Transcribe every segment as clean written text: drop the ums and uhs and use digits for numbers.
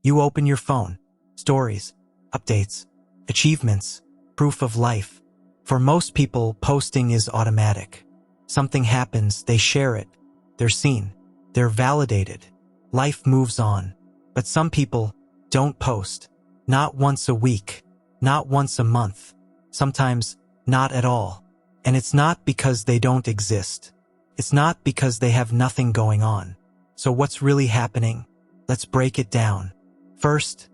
You open your phone. Stories, updates, achievements, proof of life. For most people, posting is automatic. Something happens, they share it. They're seen. They're validated. Life moves on. But some people don't post. Not once a week. Not once a month. Sometimes not at all. And it's not because they don't exist. It's not because they have nothing going on. So what's really happening? Let's break it down. First,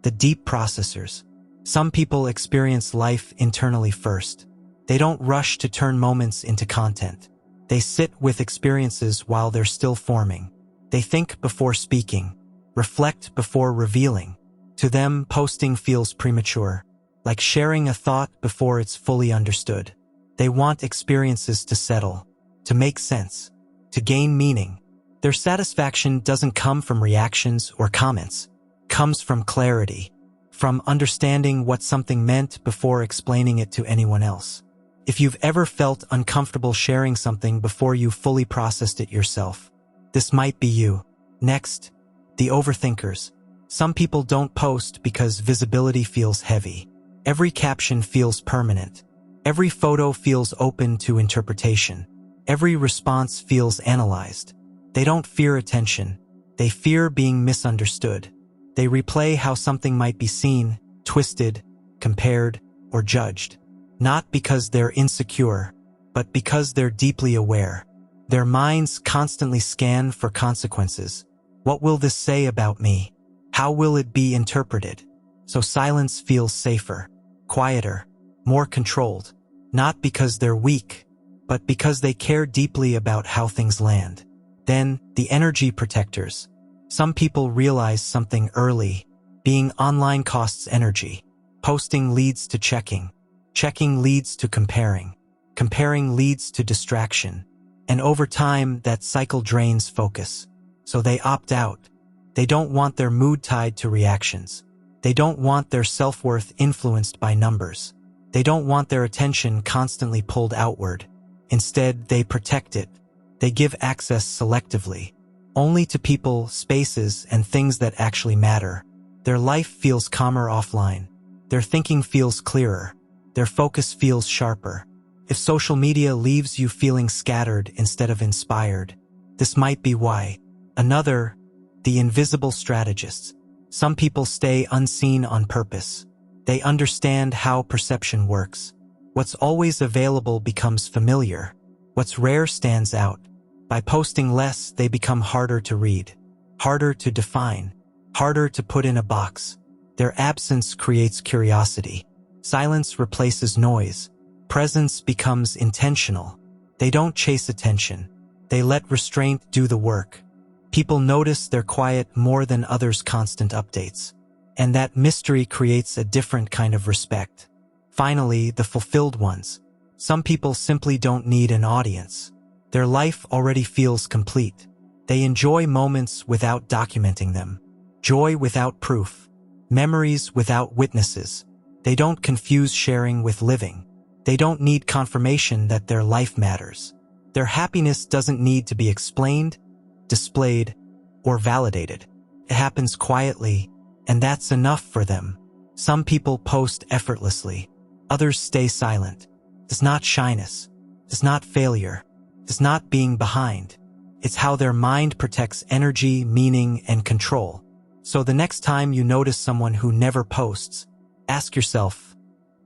the deep processors. Some people experience life internally first. They don't rush to turn moments into content. They sit with experiences while they're still forming. They think before speaking, reflect before revealing. To them, posting feels premature, like sharing a thought before it's fully understood. They want experiences to settle, to make sense, to gain meaning. Their satisfaction doesn't come from reactions or comments. It comes from clarity, from understanding what something meant before explaining it to anyone else. If you've ever felt uncomfortable sharing something before you fully processed it yourself, this might be you. Next, the overthinkers. Some people don't post because visibility feels heavy. Every caption feels permanent. Every photo feels open to interpretation. Every response feels analyzed. They don't fear attention. They fear being misunderstood. They replay how something might be seen, twisted, compared, or judged. Not because they're insecure, but because they're deeply aware. Their minds constantly scan for consequences. What will this say about me? How will it be interpreted? So silence feels safer, quieter, more controlled. Not because they're weak, but because they care deeply about how things land. Then, the energy protectors. Some people realize something early. Being online costs energy. Posting leads to checking. Checking leads to comparing. Comparing leads to distraction. And over time, that cycle drains focus. So they opt out. They don't want their mood tied to reactions. They don't want their self-worth influenced by numbers. They don't want their attention constantly pulled outward. Instead, they protect it. They give access selectively, only to people, spaces, and things that actually matter. Their life feels calmer offline. Their thinking feels clearer. Their focus feels sharper. If social media leaves you feeling scattered instead of inspired, this might be why. Another, the invisible strategists. Some people stay unseen on purpose. They understand how perception works. What's always available becomes familiar. What's rare stands out. By posting less, they become harder to read, harder to define, harder to put in a box. Their absence creates curiosity. Silence replaces noise. Presence becomes intentional. They don't chase attention. They let restraint do the work. People notice their quiet more than others' constant updates. And that mystery creates a different kind of respect. Finally, the fulfilled ones. Some people simply don't need an audience. Their life already feels complete. They enjoy moments without documenting them. Joy without proof. Memories without witnesses. They don't confuse sharing with living. They don't need confirmation that their life matters. Their happiness doesn't need to be explained, displayed, or validated. It happens quietly, and that's enough for them. Some people post effortlessly. Others stay silent. It's not shyness. It's not failure. It's not being behind. It's how their mind protects energy, meaning, and control. So the next time you notice someone who never posts, ask yourself,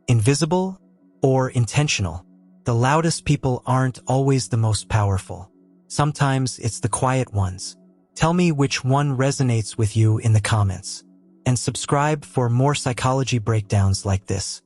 invisible or intentional? The loudest people aren't always the most powerful. Sometimes it's the quiet ones. Tell me which one resonates with you in the comments. And subscribe for more psychology breakdowns like this.